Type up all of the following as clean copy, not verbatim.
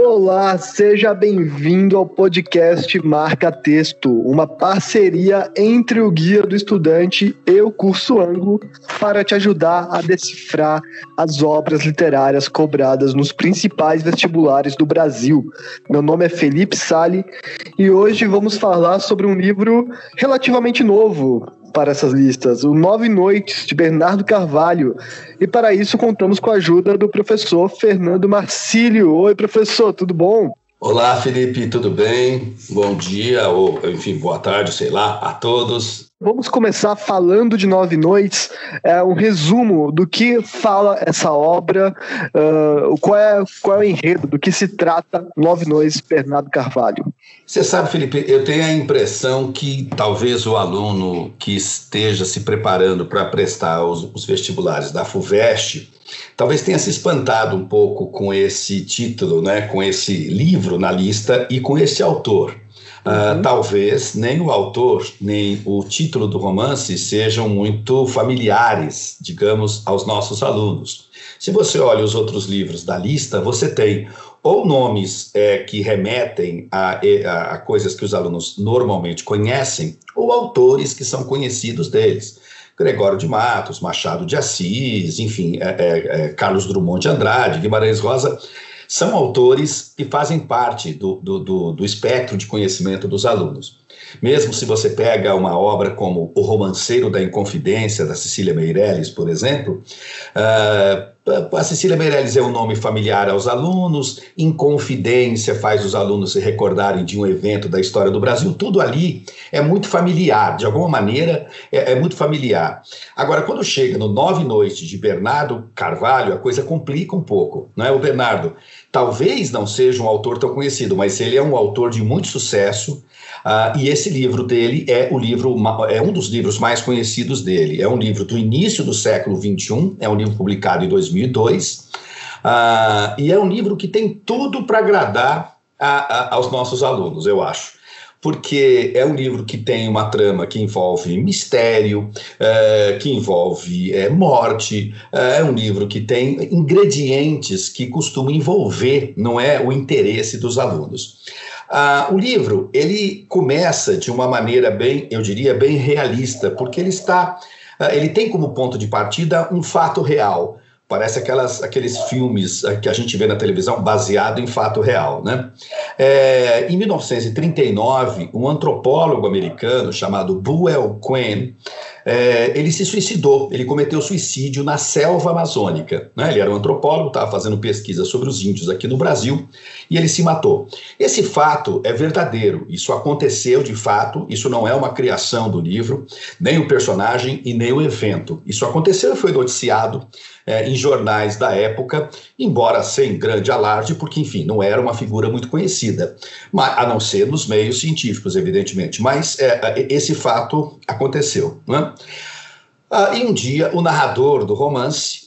Olá, seja bem-vindo ao podcast Marca Texto, uma parceria entre o Guia do Estudante e o Curso Anglo para te ajudar a decifrar as obras literárias cobradas nos principais vestibulares do Brasil. Meu nome é Felipe Sali e hoje vamos falar sobre um livro relativamente novo para essas listas, o 9 Noites, de Bernardo Carvalho. E para isso contamos com a ajuda do professor Fernando Marcílio. Oi, professor, tudo bom? Olá, Felipe, tudo bem? Bom dia, ou enfim, boa tarde, sei lá, a todos. Vamos começar falando de 9 Noites, um resumo do que fala essa obra, qual é o enredo, do que se trata 9 Noites, Bernardo Carvalho. Você sabe, Felipe, eu tenho a impressão que talvez o aluno que esteja se preparando para prestar os vestibulares da FUVEST, talvez tenha se espantado um pouco com esse título, né, com esse livro na lista e com esse autor. Talvez nem o autor, nem o título do romance sejam muito familiares, digamos, aos nossos alunos. Se você olha os outros livros da lista, você tem ou nomes que remetem a coisas que os alunos normalmente conhecem, ou autores que são conhecidos deles. Gregório de Matos, Machado de Assis, enfim, Carlos Drummond de Andrade, Guimarães Rosa, são autores que fazem parte do espectro de conhecimento dos alunos. Mesmo se você pega uma obra como O Romanceiro da Inconfidência, da Cecília Meirelles, por exemplo, a Cecília Meirelles é um nome familiar aos alunos, Inconfidência faz os alunos se recordarem de um evento da história do Brasil, tudo ali é muito familiar, de alguma maneira é muito familiar. Agora, quando chega no 9 Noites, de Bernardo Carvalho, a coisa complica um pouco, não é? O Bernardo talvez não seja um autor tão conhecido, mas ele é um autor de muito sucesso, e esse livro dele é um dos livros mais conhecidos dele. É um livro do início do século XXI, é um livro publicado em 2002, e é um livro que tem tudo para agradar aos nossos alunos, eu acho. Porque é um livro que tem uma trama que envolve mistério, que envolve morte, é um livro que tem ingredientes que costumam envolver, não é, o interesse dos alunos. O livro, ele começa de uma maneira bem, eu diria, bem realista, porque ele tem como ponto de partida um fato real. Parece aqueles filmes que a gente vê na televisão baseado em fato real, né? Em 1939, um antropólogo americano chamado Buell Quinn, ele se suicidou, ele cometeu suicídio na selva amazônica, né? Ele era um antropólogo, estava fazendo pesquisa sobre os índios aqui no Brasil, e ele se matou. Esse fato é verdadeiro, isso aconteceu de fato, isso não é uma criação do livro, nem o personagem e nem o evento. Isso aconteceu e foi noticiado em jornais da época, embora sem grande alarde, porque, enfim, não era uma figura muito conhecida, a não ser nos meios científicos, evidentemente, mas esse fato aconteceu, né? E um dia, o narrador do romance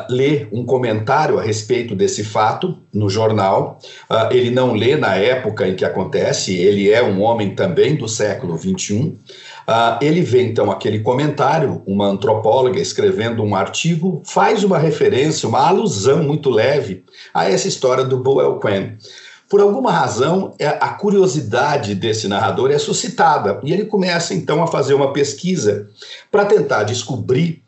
lê um comentário a respeito desse fato no jornal. Ele não lê na época em que acontece, ele é um homem também do século XXI. Ele vê então aquele comentário, uma antropóloga escrevendo um artigo, faz uma referência, uma alusão muito leve a essa história do Buell Quinn. Por alguma razão, a curiosidade desse narrador é suscitada e ele começa então a fazer uma pesquisa para tentar descobrir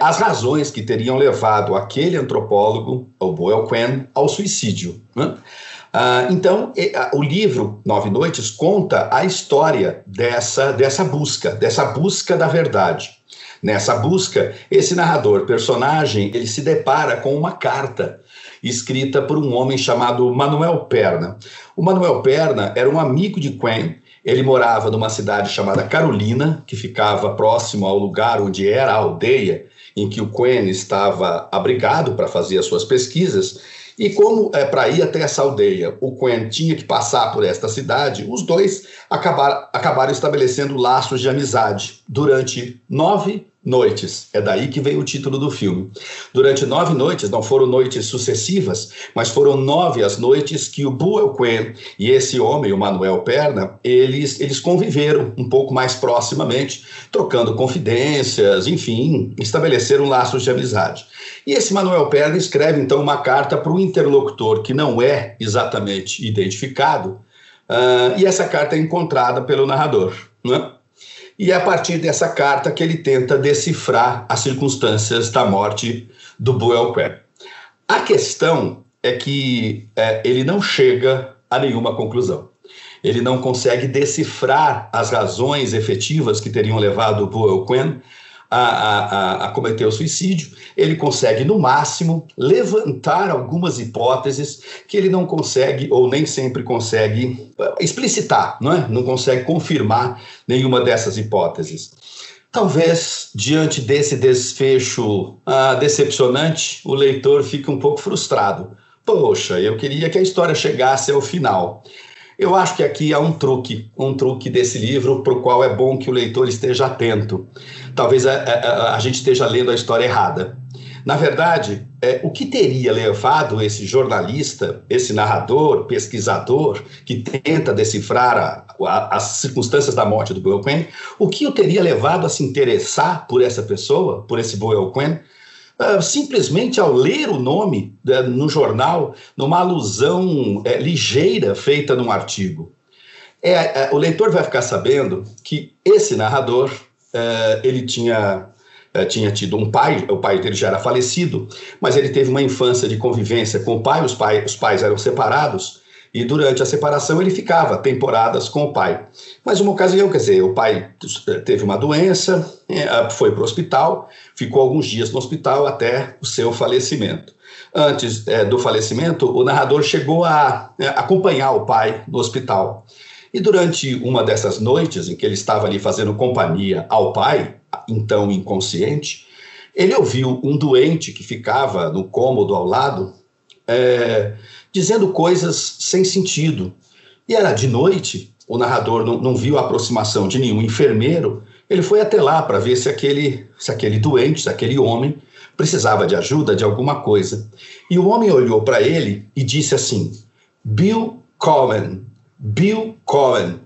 as razões que teriam levado aquele antropólogo, o Buell Quinn, ao suicídio, né? Então, o livro 9 Noites conta a história dessa busca da verdade. Nessa busca, esse narrador, personagem, ele se depara com uma carta escrita por um homem chamado Manuel Perna. O Manuel Perna era um amigo de Quinn. Ele morava numa cidade chamada Carolina, que ficava próximo ao lugar onde era a aldeia em que o Quinn estava abrigado para fazer as suas pesquisas. E como para ir até essa aldeia, o Quinn tinha que passar por esta cidade, os dois acabaram estabelecendo laços de amizade durante 9 noites. É daí que veio o título do filme. Durante 9 noites, não foram noites sucessivas, mas foram 9 as noites que o Buell Quinn e esse homem, o Manuel Perna, eles conviveram um pouco mais proximamente, trocando confidências, enfim, estabeleceram laços de amizade. E esse Manuel Perna escreve, então, uma carta para o interlocutor que não é exatamente identificado, e essa carta é encontrada pelo narrador, né? E é a partir dessa carta que ele tenta decifrar as circunstâncias da morte do Buell Quinn. A questão é que ele não chega a nenhuma conclusão. Ele não consegue decifrar as razões efetivas que teriam levado o Buell Quinn a cometer o suicídio. Ele consegue, no máximo, levantar algumas hipóteses que ele não consegue, ou nem sempre consegue, explicitar, não é? Não consegue confirmar nenhuma dessas hipóteses. Talvez, diante desse desfecho decepcionante, o leitor fique um pouco frustrado. Poxa, eu queria que a história chegasse ao final. Eu acho que aqui há um truque desse livro para o qual é bom que o leitor esteja atento. Talvez a gente esteja lendo a história errada. Na verdade, o que teria levado esse jornalista, esse narrador, pesquisador, que tenta decifrar as circunstâncias da morte do Buell Quinn, o que o teria levado a se interessar por essa pessoa, por esse Buell Quinn, simplesmente ao ler o nome no jornal, numa alusão ligeira feita num artigo. O leitor vai ficar sabendo que esse narrador, ele tinha tido um pai, o pai dele já era falecido, mas ele teve uma infância de convivência com o pai, os pais eram separados, e durante a separação ele ficava temporadas com o pai. Mas uma ocasião, quer dizer, o pai teve uma doença, foi para o hospital, ficou alguns dias no hospital até o seu falecimento. Antes do falecimento, o narrador chegou a acompanhar o pai no hospital. E durante uma dessas noites em que ele estava ali fazendo companhia ao pai, então inconsciente, ele ouviu um doente que ficava no cômodo ao lado, dizendo coisas sem sentido. E era de noite, o narrador não viu a aproximação de nenhum enfermeiro, ele foi até lá para ver se aquele doente, se aquele homem, precisava de ajuda de alguma coisa. E o homem olhou para ele e disse assim: Bill Cohen,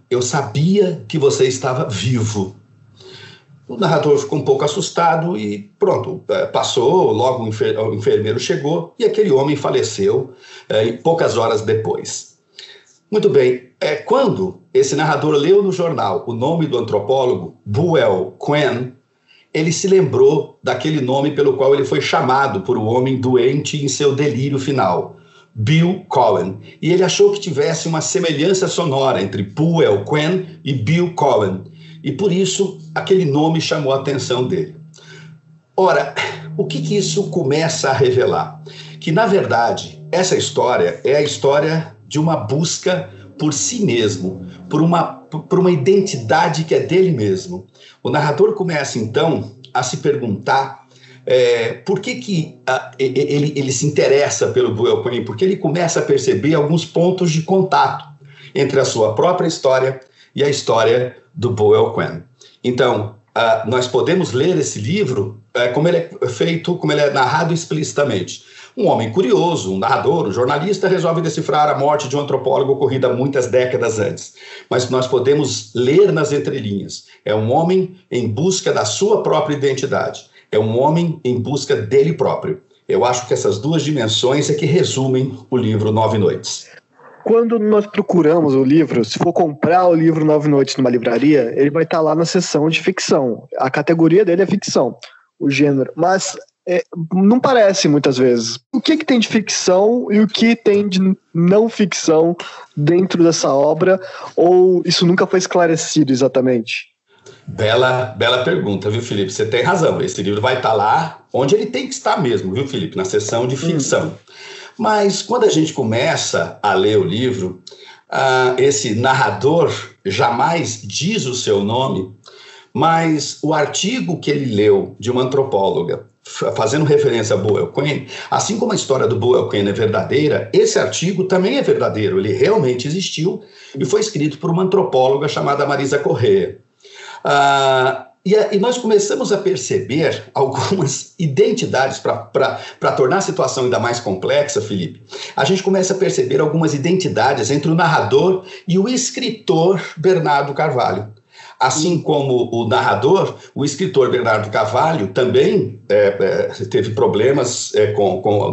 eu sabia que você estava vivo. O narrador ficou um pouco assustado e pronto, passou, logo o enfermeiro chegou e aquele homem faleceu poucas horas depois. Muito bem, quando esse narrador leu no jornal o nome do antropólogo, Buell Quinn, ele se lembrou daquele nome pelo qual ele foi chamado por um homem doente em seu delírio final, Bill Cohen. E ele achou que tivesse uma semelhança sonora entre Buell Quinn e Bill Cohen. E por isso, aquele nome chamou a atenção dele. Ora, o que isso começa a revelar? Que, na verdade, essa história é a história de uma busca por si mesmo, por uma identidade que é dele mesmo. O narrador começa, então, a se perguntar por que ele se interessa pelo Buell Quinn, porque ele começa a perceber alguns pontos de contato entre a sua própria história e a história do Buell Quinn. Então, nós podemos ler esse livro como ele é feito, como ele é narrado explicitamente. Um homem curioso, um narrador, um jornalista, resolve decifrar a morte de um antropólogo ocorrida muitas décadas antes. Mas nós podemos ler nas entrelinhas. É um homem em busca da sua própria identidade. É um homem em busca dele próprio. Eu acho que essas duas dimensões é que resumem o livro 9 Noites. Quando nós procuramos o livro, se for comprar o livro 9 Noites numa livraria, ele vai estar lá na seção de ficção. A categoria dele é ficção, o gênero. Mas não parece muitas vezes. O que tem de ficção e o que tem de não ficção dentro dessa obra? Ou isso nunca foi esclarecido exatamente? Bela pergunta, viu, Felipe? Você tem razão. Esse livro vai estar lá onde ele tem que estar mesmo, viu, Felipe? Na seção de ficção. Mas quando a gente começa a ler o livro, esse narrador jamais diz o seu nome, mas o artigo que ele leu de uma antropóloga, fazendo referência a Buell Quinn, assim como a história do Buell Quinn é verdadeira, esse artigo também é verdadeiro, ele realmente existiu e foi escrito por uma antropóloga chamada Marisa Correa. E nós começamos a perceber algumas identidades, para tornar a situação ainda mais complexa, Felipe, a gente começa a perceber algumas identidades entre o narrador e o escritor Bernardo Carvalho. Assim como o narrador, o escritor Bernardo Carvalho também teve problemas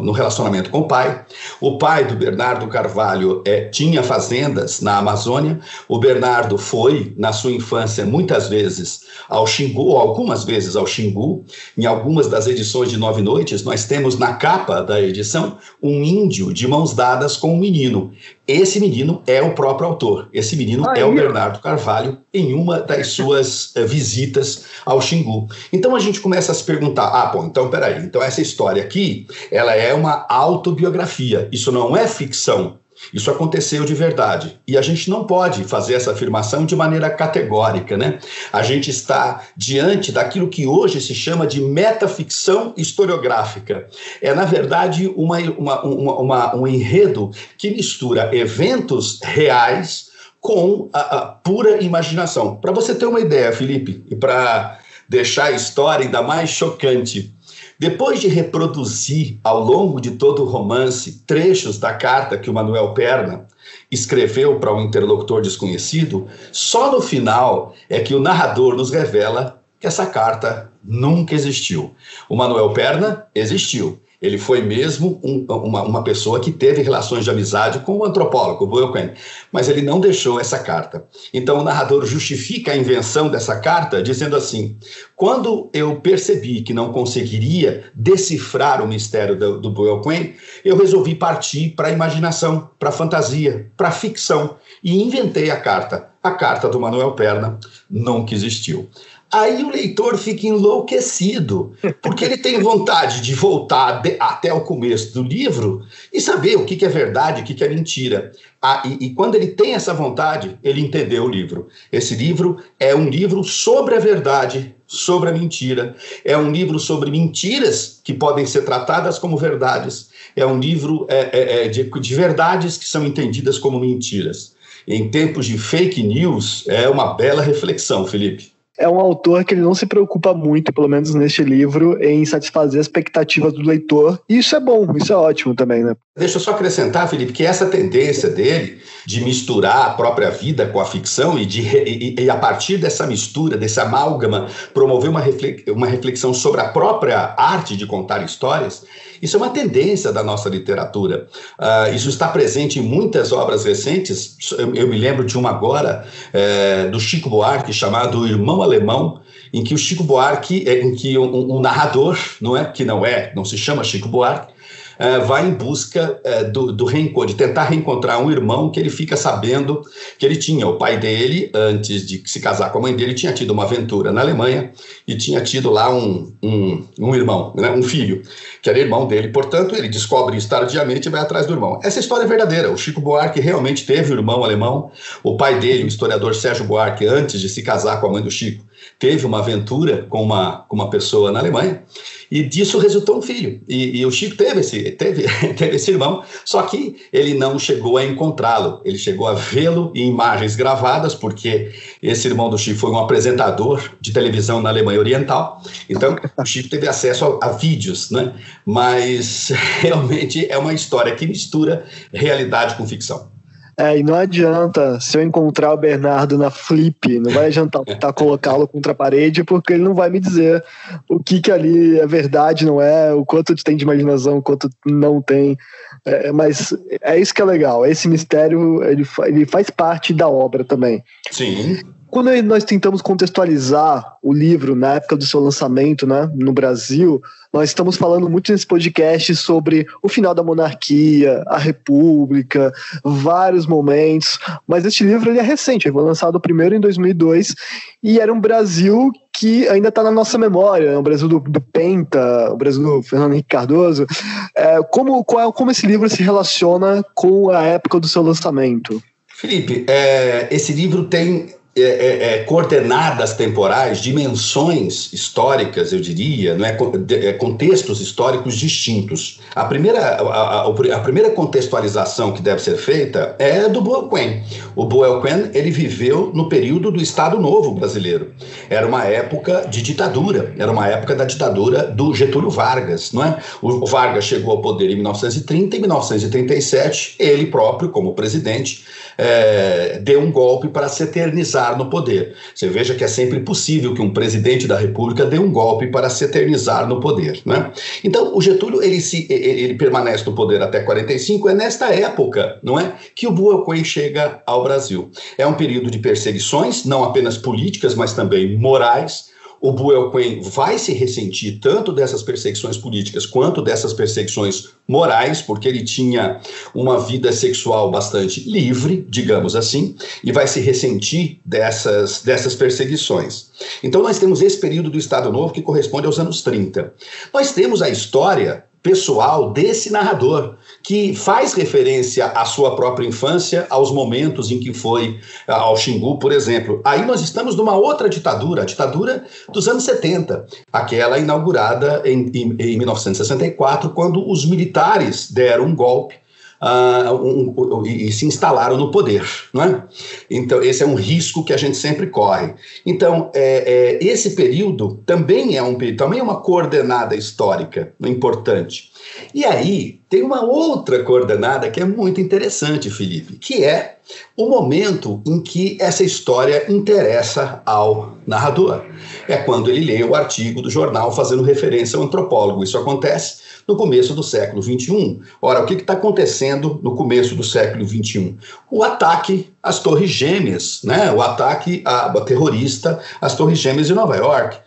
no relacionamento com o pai. O pai do Bernardo Carvalho tinha fazendas na Amazônia. O Bernardo foi, na sua infância, muitas vezes ao Xingu, ou algumas vezes ao Xingu. Em algumas das edições de Nove Noites, nós temos na capa da edição um índio de mãos dadas com um menino. Esse menino é o próprio autor. Esse menino é o Bernardo Carvalho em uma das suas visitas ao Xingu. Então a gente começa a se perguntar, então peraí, então essa história aqui, ela é uma autobiografia, isso não é ficção, isso aconteceu de verdade. E a gente não pode fazer essa afirmação de maneira categórica, né? A gente está diante daquilo que hoje se chama de metaficção historiográfica. É, na verdade, um enredo que mistura eventos reais com a pura imaginação. Para você ter uma ideia, Felipe, e para deixar a história ainda mais chocante, depois de reproduzir ao longo de todo o romance trechos da carta que o Manuel Perna escreveu para um interlocutor desconhecido, só no final é que o narrador nos revela que essa carta nunca existiu. O Manuel Perna existiu. Ele foi mesmo uma pessoa que teve relações de amizade com o antropólogo, o Boelquen, mas ele não deixou essa carta. Então o narrador justifica a invenção dessa carta dizendo assim: quando eu percebi que não conseguiria decifrar o mistério do Boelquen, eu resolvi partir para a imaginação, para a fantasia, para a ficção, e inventei a carta do Manuel Perna nunca existiu. Aí o leitor fica enlouquecido, porque ele tem vontade de voltar até o começo do livro e saber o que é verdade, o que é mentira. E quando ele tem essa vontade, ele entendeu o livro. Esse livro é um livro sobre a verdade, sobre a mentira. É um livro sobre mentiras que podem ser tratadas como verdades. É um livro de verdades que são entendidas como mentiras. Em tempos de fake news, é uma bela reflexão, Felipe. É um autor que ele não se preocupa muito, pelo menos neste livro, em satisfazer as expectativas do leitor. E isso é bom, isso é ótimo também, né? Deixa eu só acrescentar, Felipe, que essa tendência dele de misturar a própria vida com a ficção e a partir dessa mistura, desse amálgama, promover uma reflexão sobre a própria arte de contar histórias, isso é uma tendência da nossa literatura. Isso está presente em muitas obras recentes. Eu me lembro de uma agora, do Chico Buarque, chamado O Irmão Alemão, em que o Chico Buarque, em que um narrador, não se chama Chico Buarque, vai em busca do reencontro, de tentar reencontrar um irmão que ele fica sabendo que ele tinha. O pai dele, antes de se casar com a mãe dele, tinha tido uma aventura na Alemanha e tinha tido lá um irmão, né, um filho, que era irmão dele. Portanto, ele descobre isso tardiamente e vai atrás do irmão. Essa história é verdadeira. O Chico Buarque realmente teve um irmão alemão. O pai dele, o historiador Sérgio Buarque, antes de se casar com a mãe do Chico, teve uma aventura com uma pessoa na Alemanha, e disso resultou um filho. E o Chico teve esse irmão, só que ele não chegou a encontrá-lo. Ele chegou a vê-lo em imagens gravadas, porque esse irmão do Chico foi um apresentador de televisão na Alemanha Oriental. Então, o Chico teve acesso a vídeos, né? Mas realmente é uma história que mistura realidade com ficção. E não adianta, se eu encontrar o Bernardo na Flip, não vai adiantar colocá-lo contra a parede, porque ele não vai me dizer o que ali é verdade, não é, o quanto tem de imaginação, o quanto não tem. Mas é isso que é legal, esse mistério ele faz parte da obra também. Sim. Quando nós tentamos contextualizar o livro na época do seu lançamento, né, no Brasil, nós estamos falando muito nesse podcast sobre o final da monarquia, a república, vários momentos, mas este livro ele é recente, ele foi lançado primeiro em 2002 e era um Brasil que ainda está na nossa memória, né? O Brasil do Penta, o Brasil do Fernando Henrique Cardoso. Como esse livro se relaciona com a época do seu lançamento? Felipe, esse livro tem coordenadas temporais, dimensões históricas, eu diria, não é, contextos históricos distintos. A primeira contextualização que deve ser feita é do Boelquen. O Boelquen, ele viveu no período do Estado Novo brasileiro. Era uma época de ditadura, era uma época da ditadura do Getúlio Vargas, não é? O Vargas chegou ao poder em 1930, em 1937, ele próprio, como presidente, deu um golpe para se eternizar no poder. Você veja que é sempre possível que um presidente da República dê um golpe para se eternizar no poder, né? Então, o Getúlio, ele permanece no poder até 45, é nesta época, não é, que o Boelquen chega ao Brasil. É um período de perseguições, não apenas políticas, mas também morais. O Boelquen vai se ressentir tanto dessas perseguições políticas quanto dessas perseguições morais, porque ele tinha uma vida sexual bastante livre, digamos assim, e vai se ressentir dessas perseguições. Então nós temos esse período do Estado Novo que corresponde aos anos 30. Nós temos a história pessoal desse narrador, que faz referência à sua própria infância, aos momentos em que foi ao Xingu, por exemplo. Aí nós estamos numa outra ditadura, a ditadura dos anos 70, aquela inaugurada em 1964, quando os militares deram um golpe e se instalaram no poder, não é? Então, esse é um risco que a gente sempre corre. Então, esse período também é uma coordenada histórica importante. E aí, tem uma outra coordenada que é muito interessante, Felipe, que é o momento em que essa história interessa ao narrador. É quando ele lê o artigo do jornal fazendo referência ao antropólogo. Isso acontece no começo do século XXI. Ora, o que está acontecendo no começo do século XXI? O ataque às Torres Gêmeas, né? O ataque terrorista às Torres Gêmeas de Nova York.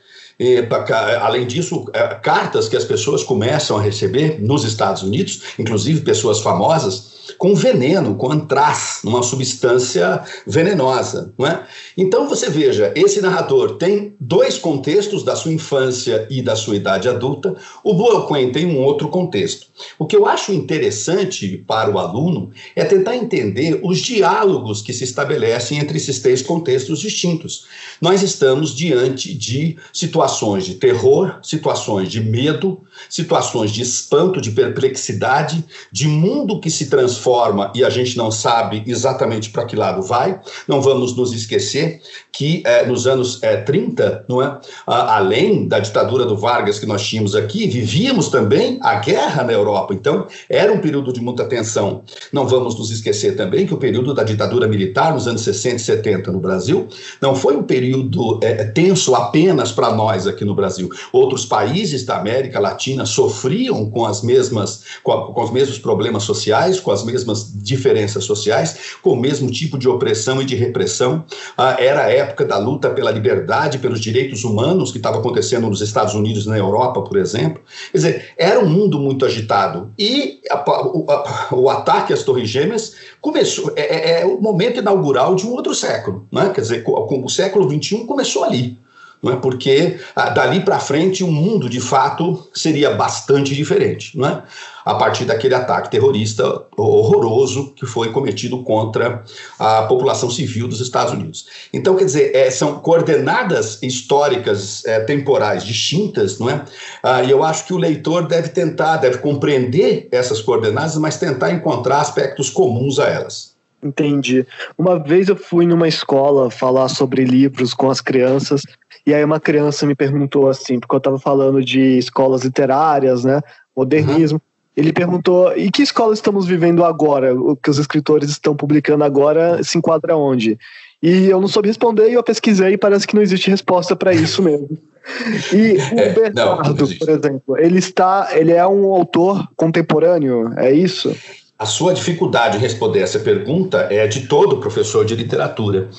Além disso, cartas que as pessoas começam a receber nos Estados Unidos, inclusive pessoas famosas, com veneno, com antraz, uma substância venenosa, não é? Então você veja, esse narrador tem dois contextos da sua infância e da sua idade adulta. O Boelquen tem um outro contexto. O que eu acho interessante para o aluno é tentar entender os diálogos que se estabelecem entre esses três contextos distintos. Nós estamos diante de situações de terror, situações de medo, situações de espanto, de perplexidade, de mundo que se transforma e a gente não sabe exatamente para que lado vai. Não vamos nos esquecer que nos anos 30, não é? Além da ditadura do Vargas que nós tínhamos aqui, vivíamos também a guerra na Europa. Então, era um período de muita tensão. Não vamos nos esquecer também que o período da ditadura militar nos anos 60 e 70 no Brasil não foi um período tenso apenas para nós aqui no Brasil. Outros países da América Latina sofriam com os mesmos problemas sociais, com as mesmas diferenças sociais, com o mesmo tipo de opressão e de repressão. Era a época da luta pela liberdade, pelos direitos humanos que estava acontecendo nos Estados Unidos e na Europa, por exemplo. Quer dizer, era um mundo muito agitado. E o ataque às Torres Gêmeas começou, é o momento inaugural de um outro século, né? Quer dizer, o século XXI começou ali. Não é? Porque dali para frente o mundo, de fato, seria bastante diferente, não é? A partir daquele ataque terrorista horroroso que foi cometido contra a população civil dos Estados Unidos. Então, quer dizer, são coordenadas históricas temporais distintas, não é? E eu acho que o leitor deve compreender essas coordenadas, mas tentar encontrar aspectos comuns a elas. Entendi. Uma vez eu fui numa escola falar sobre livros com as crianças, e aí uma criança me perguntou assim, porque eu estava falando de escolas literárias, né, modernismo. Ele perguntou, e que escola estamos vivendo agora? O que os escritores estão publicando agora se enquadra onde? E eu não soube responder, e eu pesquisei e parece que não existe resposta para isso mesmo. E o Bernardo, por exemplo, ele é um autor contemporâneo, é isso? A sua dificuldade em responder essa pergunta é de todo professor de literatura,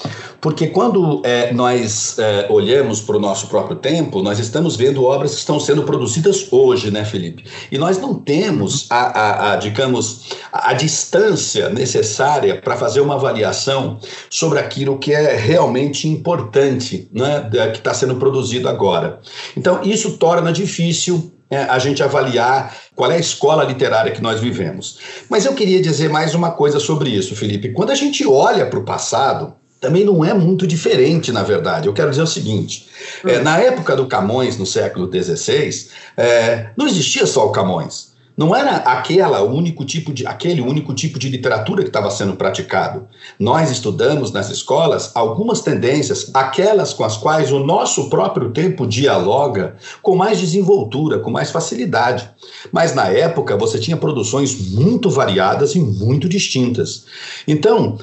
porque quando nós olhamos para o nosso próprio tempo, nós estamos vendo obras que estão sendo produzidas hoje, né, Felipe? E nós não temos digamos, a distância necessária para fazer uma avaliação sobre aquilo que é realmente importante, né, que está sendo produzido agora. Então, isso torna difícil a gente avaliar qual é a escola literária que nós vivemos. Mas eu queria dizer mais uma coisa sobre isso, Felipe. Quando a gente olha para o passado, também não é muito diferente, na verdade. Eu quero dizer o seguinte, na época do Camões, no século XVI, não existia só o Camões. Não era aquele único tipo de literatura que estava sendo praticado. Nós estudamos nas escolas algumas tendências, aquelas com as quais o nosso próprio tempo dialoga com mais desenvoltura, com mais facilidade. Mas na época você tinha produções muito variadas e muito distintas. Então,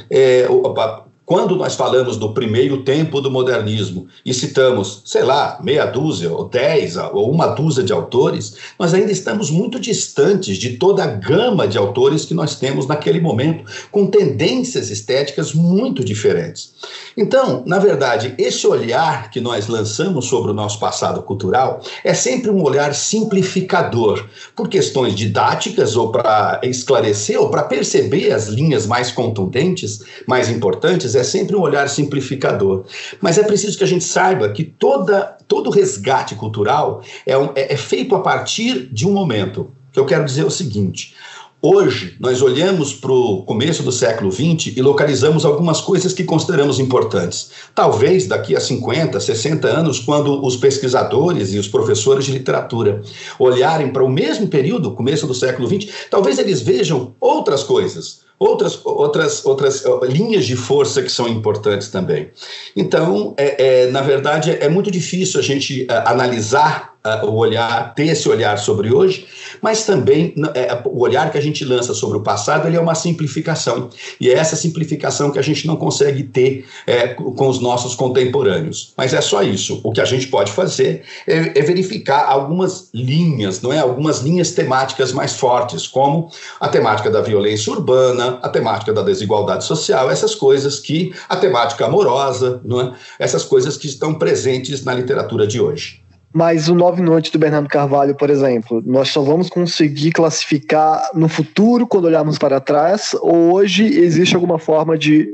quando nós falamos do primeiro tempo do modernismo e citamos, sei lá, meia dúzia, ou 10, ou uma dúzia de autores, nós ainda estamos muito distantes de toda a gama de autores que nós temos naquele momento, com tendências estéticas muito diferentes. Então, na verdade, esse olhar que nós lançamos sobre o nosso passado cultural é sempre um olhar simplificador, por questões didáticas, ou para esclarecer, ou para perceber as linhas mais contundentes, mais importantes, é sempre um olhar simplificador. Mas é preciso que a gente saiba que todo resgate cultural é feito a partir de um momento. Que eu quero dizer o seguinte: hoje nós olhamos para o começo do século XX e localizamos algumas coisas que consideramos importantes. Talvez daqui a 50, 60 anos, quando os pesquisadores e os professores de literatura olharem para o mesmo período, começo do século XX, talvez eles vejam outras coisas. Outras linhas de força que são importantes também. Então, na verdade, é muito difícil a gente analisar o olhar, ter esse olhar sobre hoje, mas também o olhar que a gente lança sobre o passado, ele é uma simplificação, e é essa simplificação que a gente não consegue ter com os nossos contemporâneos. Mas é só isso. O que a gente pode fazer é verificar algumas linhas, não é? Algumas linhas temáticas mais fortes, como a temática da violência urbana, a temática da desigualdade social, essas coisas que, a temática amorosa, não é? Essas coisas que estão presentes na literatura de hoje. Mas o Nove Noites do Bernardo Carvalho, por exemplo, nós só vamos conseguir classificar no futuro, quando olharmos para trás, ou hoje existe alguma forma de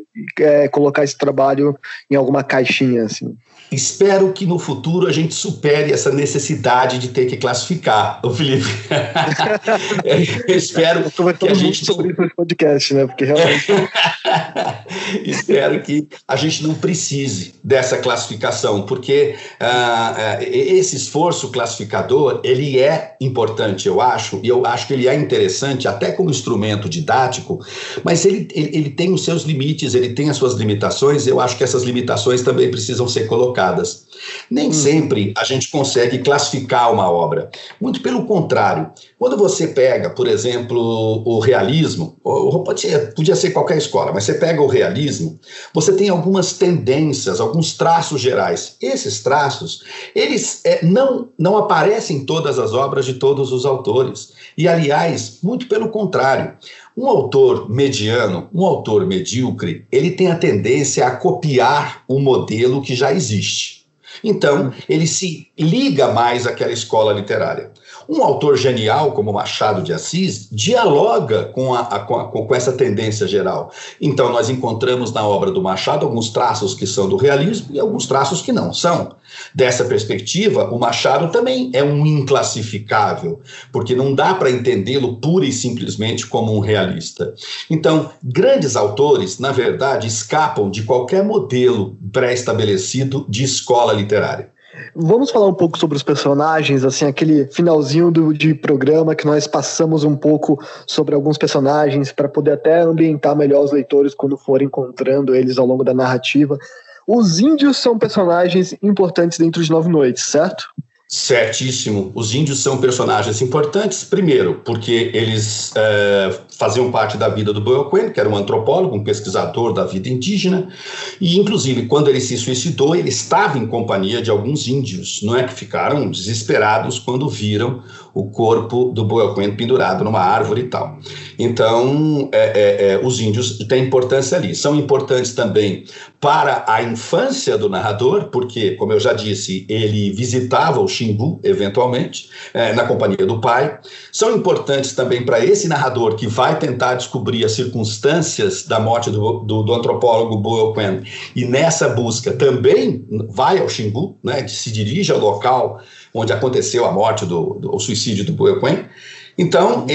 colocar esse trabalho em alguma caixinha, assim? Espero que no futuro a gente supere essa necessidade de ter que classificar, Felipe. Espero que a gente... sobre isso no podcast, né? Porque realmente... Espero que a gente não precise dessa classificação, porque esse esforço classificador, ele é importante, eu acho, e eu acho que ele é interessante até como instrumento didático, mas ele tem os seus limites, ele tem as suas limitações, e eu acho que essas limitações também precisam ser colocadas. Nem sempre a gente consegue classificar uma obra. Muito pelo contrário. Quando você pega, por exemplo, o realismo, podia ser qualquer escola, mas você pega o realismo, você tem algumas tendências, alguns traços gerais. Esses traços, eles não aparecem em todas as obras de todos os autores. E, aliás, muito pelo contrário. Um autor mediano, um autor medíocre, ele tem a tendência a copiar um modelo que já existe. Então, ele se liga mais àquela escola literária. Um autor genial como Machado de Assis dialoga com essa tendência geral. Então, nós encontramos na obra do Machado alguns traços que são do realismo e alguns traços que não são. Dessa perspectiva, o Machado também é um inclassificável, porque não dá para entendê-lo pura e simplesmente como um realista. Então, grandes autores, na verdade, escapam de qualquer modelo pré-estabelecido de escola literária. Vamos falar um pouco sobre os personagens, assim, aquele finalzinho de programa que nós passamos um pouco sobre alguns personagens para poder até ambientar melhor os leitores quando forem encontrando eles ao longo da narrativa. Os índios são personagens importantes dentro de Nove Noites, certo? Certíssimo. Os índios são personagens importantes, primeiro, porque eles faziam parte da vida do Boiaquém, que era um antropólogo, um pesquisador da vida indígena, e, inclusive, quando ele se suicidou, ele estava em companhia de alguns índios, não é, que ficaram desesperados quando viram o corpo do Boiaquém pendurado numa árvore e tal. Então, os índios têm importância ali. São importantes também para a infância do narrador, porque, como eu já disse, ele visitava o Xingu, eventualmente, na companhia do pai. São importantes também para esse narrador que vai tentar descobrir as circunstâncias da morte do antropólogo Boiaquém, e nessa busca também vai ao Xingu, né, se dirige ao local onde aconteceu a morte, o suicídio do Boiaquém. Então,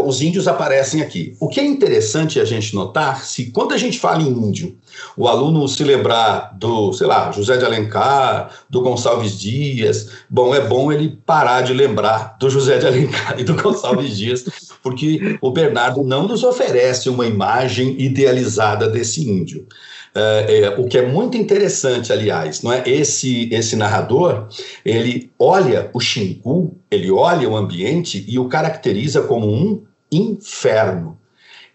os índios aparecem aqui. O que é interessante a gente notar, se quando a gente fala em índio, o aluno se lembrar do, sei lá, José de Alencar, do Gonçalves Dias, é bom ele parar de lembrar do José de Alencar e do Gonçalves Dias, porque o Bernardo não nos oferece uma imagem idealizada desse índio. O que é muito interessante, aliás, não é? Esse narrador, ele olha o Xingu, ele olha o ambiente e o caracteriza como um inferno.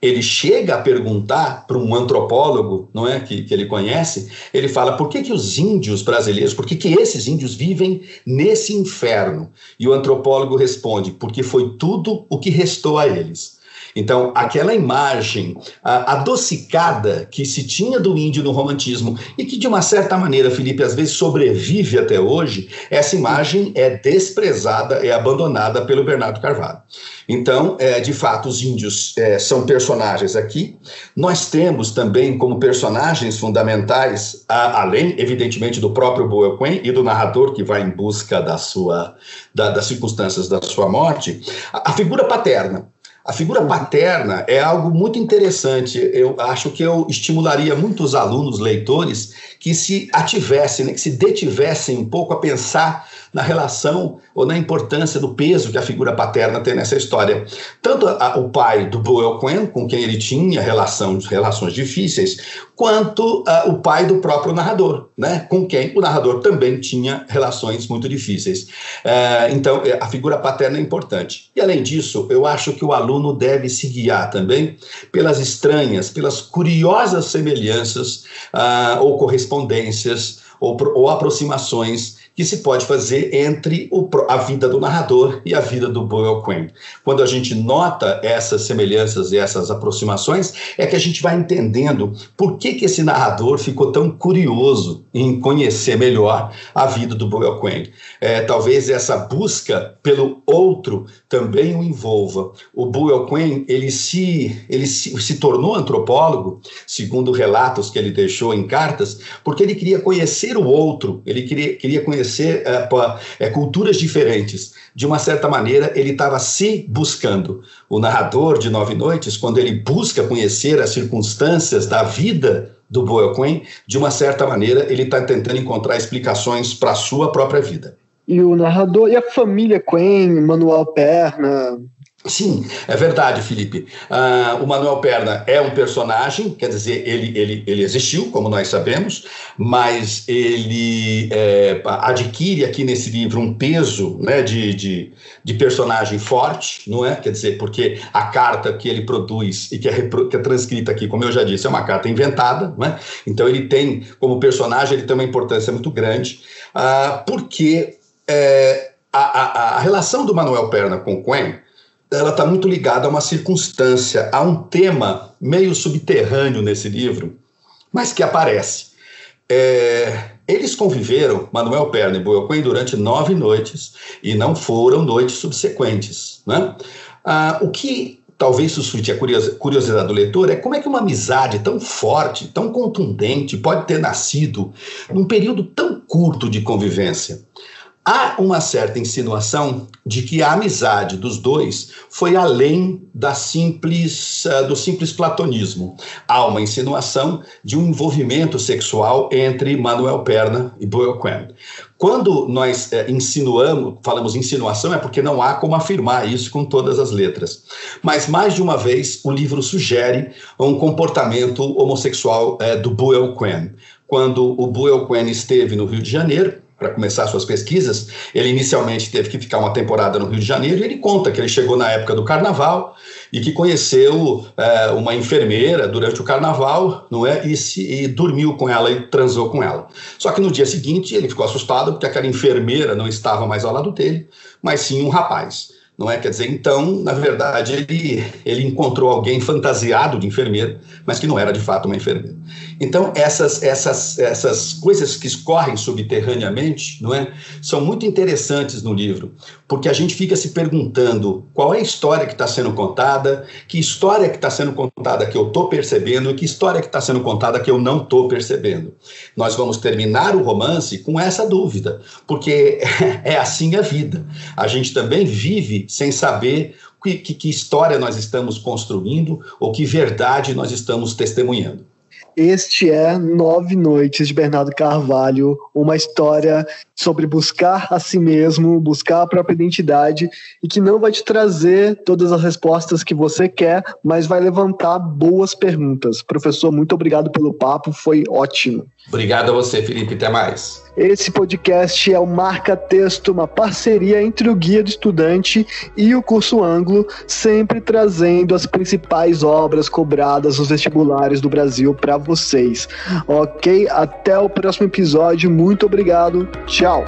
Ele chega a perguntar para um antropólogo, não é, que ele conhece, ele fala, por que os índios brasileiros, por que esses índios vivem nesse inferno? E o antropólogo responde, porque foi tudo o que restou a eles. Então, aquela imagem adocicada que se tinha do índio no romantismo e que, de uma certa maneira, Felipe, às vezes sobrevive até hoje, essa imagem é desprezada, é abandonada pelo Bernardo Carvalho. Então, de fato, os índios são personagens aqui. Nós temos também como personagens fundamentais, além, evidentemente, do próprio Boelquen e do narrador que vai em busca das circunstâncias da sua morte, a figura paterna. A figura paterna é algo muito interessante. Eu acho que eu estimularia muitos alunos, leitores, que se ativessem, né, que se detivessem um pouco a pensar na relação ou na importância do peso que a figura paterna tem nessa história. Tanto o pai do Boelquen, com quem ele tinha relações difíceis, quanto o pai do próprio narrador, né, com quem o narrador também tinha relações muito difíceis. Então, a figura paterna é importante. E, além disso, eu acho que o aluno deve se guiar também pelas estranhas, pelas curiosas semelhanças ou correspondências ou aproximações que se pode fazer entre a vida do narrador e a vida do Boelquen. Quando a gente nota essas semelhanças e essas aproximações, é que a gente vai entendendo por que esse narrador ficou tão curioso em conhecer melhor a vida do Boelquen. Talvez essa busca pelo outro também o envolva. O Boelquen, ele se tornou antropólogo, segundo relatos que ele deixou em cartas, porque ele queria conhecer o outro, ele queria conhecer culturas diferentes. De uma certa maneira, ele estava se buscando. O narrador de Nove Noites, quando ele busca conhecer as circunstâncias da vida do Boelquen, de uma certa maneira, ele está tentando encontrar explicações para a sua própria vida. E o narrador, e a família Quen, Manuel Perna... Sim, é verdade, Felipe. O Manuel Perna é um personagem, quer dizer, ele existiu, como nós sabemos, mas ele adquire aqui nesse livro um peso, né, de personagem forte, não é? Quer dizer, porque a carta que ele produz e que é transcrita aqui, como eu já disse, é uma carta inventada, não é? Então ele tem, como personagem, ele tem uma importância muito grande, porque a relação do Manuel Perna com Quen, ela está muito ligada a uma circunstância, a um tema meio subterrâneo nesse livro, mas que aparece. Eles conviveram, Manuel Perna e Boelquen, durante 9 noites, e não foram noites subsequentes, né? O que talvez suscite a curiosidade do leitor é como é que uma amizade tão forte, tão contundente, pode ter nascido num período tão curto de convivência. Há uma certa insinuação de que a amizade dos dois foi além do simples platonismo. Há uma insinuação de um envolvimento sexual entre Manuel Perna e Boelquen. Quando nós falamos insinuação, é porque não há como afirmar isso com todas as letras. Mas, mais de uma vez, o livro sugere um comportamento homossexual do Boelquen. Quando o Boelquen esteve no Rio de Janeiro, para começar suas pesquisas, ele inicialmente teve que ficar uma temporada no Rio de Janeiro, e ele conta que ele chegou na época do Carnaval e que conheceu uma enfermeira durante o Carnaval, não é? E dormiu com ela e transou com ela. Só que no dia seguinte ele ficou assustado porque aquela enfermeira não estava mais ao lado dele, mas sim um rapaz. Não é? Quer dizer, então, na verdade, ele encontrou alguém fantasiado de enfermeiro, mas que não era de fato uma enfermeira. Então, essas coisas que escorrem subterraneamente, não é? São muito interessantes no livro, porque a gente fica se perguntando qual é a história que está sendo contada, que história que está sendo contada que eu estou percebendo e que história que está sendo contada que eu não estou percebendo. Nós vamos terminar o romance com essa dúvida, porque é assim a vida. A gente também vive sem saber que história nós estamos construindo ou que verdade nós estamos testemunhando. Este é 9 Noites de Bernardo Carvalho, uma história sobre buscar a si mesmo, buscar a própria identidade e que não vai te trazer todas as respostas que você quer, mas vai levantar boas perguntas. Professor, muito obrigado pelo papo, foi ótimo. Obrigado a você, Felipe, até mais. Esse podcast é o Marca Texto, uma parceria entre o Guia do Estudante e o Curso Anglo, sempre trazendo as principais obras cobradas nos vestibulares do Brasil para vocês. Ok? Até o próximo episódio. Muito obrigado. Tchau.